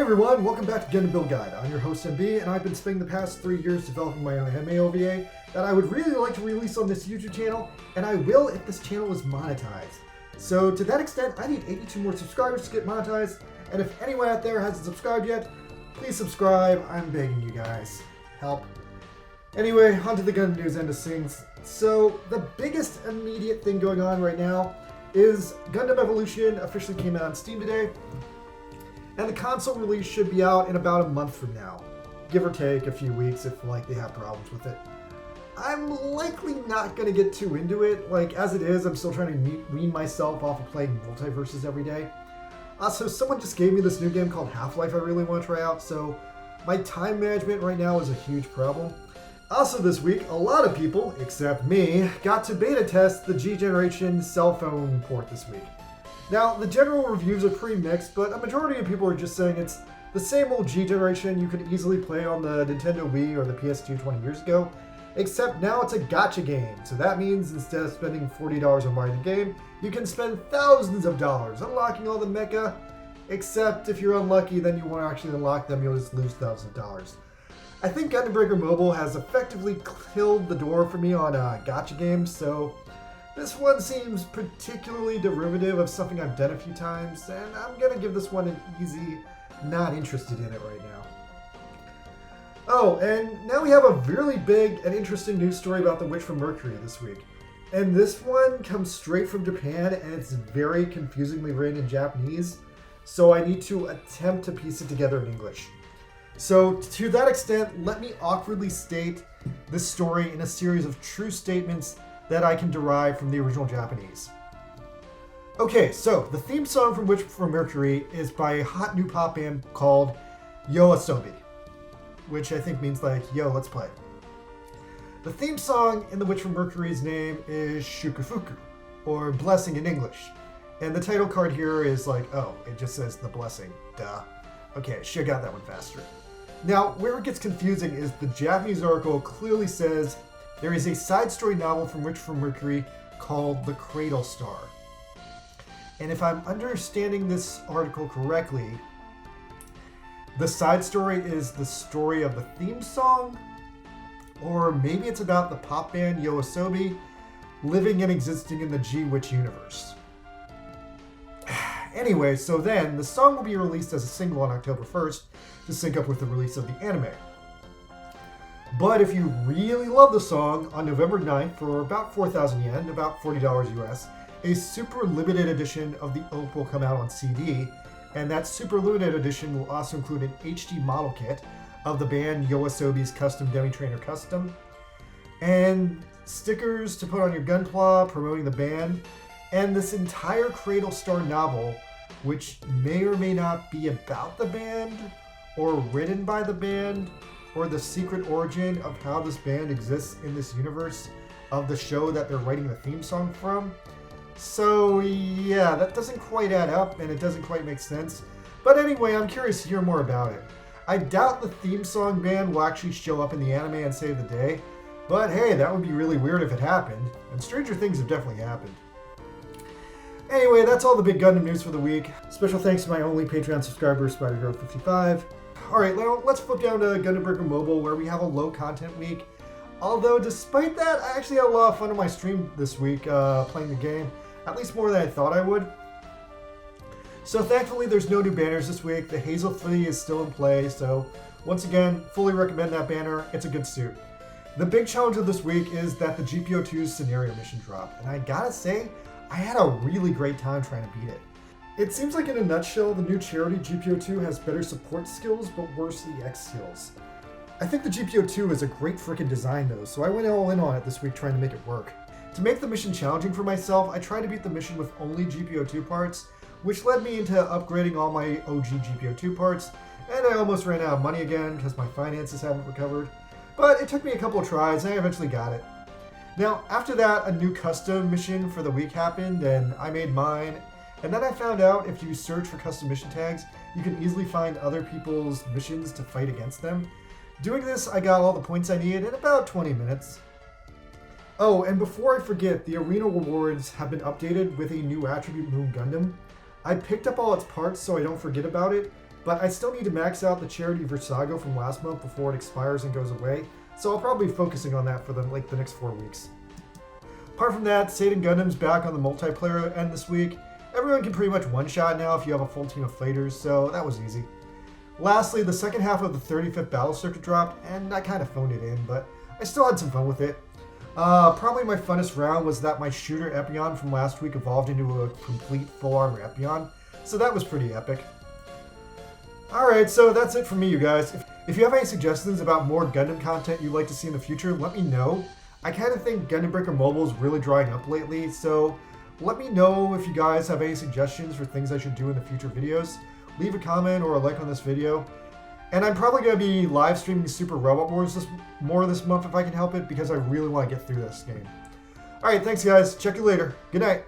Hey everyone, welcome back to Gundam Build Guide. I'm your host MB, and I've been spending the past 3 years developing my own anime OVA that I would really like to release on this YouTube channel, and I will if this channel is monetized. So to that extent, I need 82 more subscribers to get monetized, and if anyone out there hasn't subscribed yet, please subscribe. I'm begging you guys. Help. Anyway, onto the Gundam news end of things. So the biggest immediate thing going on right now is Gundam Evolution officially came out on Steam today. And the console release should be out in about a month from now, give or take a few weeks if they have problems with it. I'm likely not going to get too into it. As it is, I'm still trying to wean myself off of playing multiverses every day. Also, someone just gave me this new game called Half-Life I really want to try out, so my time management right now is a huge problem. Also this week, a lot of people, except me, got to beta test the G Generation cell phone port this week. Now, the general reviews are pretty mixed, but a majority of people are just saying it's the same old G generation you could easily play on the Nintendo Wii or the PS2 20 years ago, except now it's a gacha game. So that means instead of spending $40 on buying the game, you can spend thousands of dollars unlocking all the mecha, except if you're unlucky, then you won't actually unlock them, you'll just lose thousands of dollars. I think Gundam Mobile has effectively killed the door for me on gacha games, so this one seems particularly derivative of something I've done a few times, and I'm going to give this one an easy, not interested in it right now. Oh, and now we have a really big and interesting news story about the Witch from Mercury this week. And this one comes straight from Japan, and it's very confusingly written in Japanese, so I need to attempt to piece it together in English. So, to that extent, let me awkwardly state this story in a series of true statements that I can derive from the original Japanese. Okay, so the theme song from Witch from Mercury is by a hot new pop band called YOASOBI, which I think means yo, let's play. The theme song in The Witch from Mercury's name is Shukufuku, or Blessing in English. And the title card here is oh, it just says The Blessing, duh. Okay, should've got that one faster. Now, where it gets confusing is the Japanese article clearly says there is a side story novel from Witch from Mercury called The Cradle Star. And if I'm understanding this article correctly, the side story is the story of the theme song, or maybe it's about the pop band YOASOBI living and existing in the G-Witch universe. Anyway, so then the song will be released as a single on October 1st to sync up with the release of the anime. But if you really love the song, on November 9th, for about 4,000 yen, about $40 US, a super limited edition of the OP will come out on CD, and that super limited edition will also include an HD model kit of the band YOASOBI's Custom Demi Trainer Custom, and stickers to put on your gunpla promoting the band, and this entire Cradle Star novel, which may or may not be about the band, or written by the band, or the secret origin of how this band exists in this universe of the show that they're writing the theme song from. So yeah, that doesn't quite add up and it doesn't quite make sense. But anyway, I'm curious to hear more about it. I doubt the theme song band will actually show up in the anime and save the day, but hey, that would be really weird if it happened, and stranger things have definitely happened. Anyway, that's all the big Gundam news for the week. Special thanks to my only Patreon subscriber, SpiderGirl55. Alright, now let's flip down to Gundam Mobile, where we have a low content week. Although, despite that, I actually had a lot of fun on my stream this week playing the game. At least more than I thought I would. So thankfully, there's no new banners this week. The Hazel Flea is still in play, so once again, fully recommend that banner. It's a good suit. The big challenge of this week is that the GP02 scenario mission dropped, and I gotta say, I had a really great time trying to beat it. It seems like in a nutshell, the new charity GP02 has better support skills, but worse EX skills. I think the GP02 is a great frickin' design though, so I went all in on it this week trying to make it work. To make the mission challenging for myself, I tried to beat the mission with only GP02 parts, which led me into upgrading all my OG GP02 parts, and I almost ran out of money again because my finances haven't recovered. But it took me a couple of tries and I eventually got it. Now, after that, a new custom mission for the week happened, and I made mine. And then I found out if you search for custom mission tags, you can easily find other people's missions to fight against them. Doing this, I got all the points I needed in about 20 minutes. Oh, and before I forget, the arena rewards have been updated with a new attribute Moon Gundam. I picked up all its parts so I don't forget about it, but I still need to max out the Charity Versago from last month before it expires and goes away, so I'll probably be focusing on that for the next 4 weeks. Apart from that, Satan Gundam's back on the multiplayer end this week. Everyone can pretty much one-shot now if you have a full team of fighters, so that was easy. Lastly, the second half of the 35th Battle Circuit dropped, and I kind of phoned it in, but I still had some fun with it. Probably my funnest round was that my shooter Epion from last week evolved into a complete full armor Epion, so that was pretty epic. Alright, so that's it from me, you guys. If you have any suggestions about more Gundam content you'd like to see in the future, let me know. I kind of think Gundam Breaker Mobile is really drying up lately, so let me know if you guys have any suggestions for things I should do in the future videos. Leave a comment or a like on this video. And I'm probably going to be live streaming Super Robot Wars more this month if I can help it, because I really want to get through this game. Alright, thanks guys. Check you later. Good night.